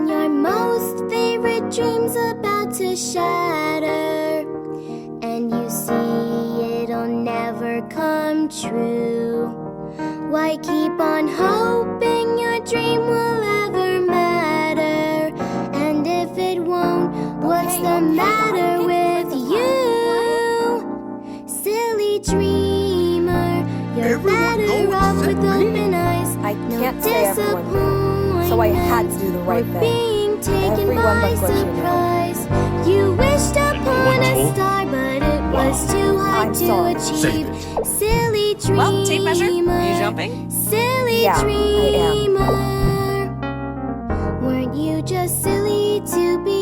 when your most favorite dream's about to shatter, and you see it'll never come true. Why keep on hoping your dream will ever matter? And if it won't, what's the matter with you? Silly dreamer, you're better off with open eyes. I can't say everyone did, so I had to do the right thing. Being taken Everyone by but Glitch, you know. surprise. You wished upon a star, but it was too hard to achieve. Silly dreamer. Well, tape measure, are you jumping? Silly dreamer. Weren't you just silly to be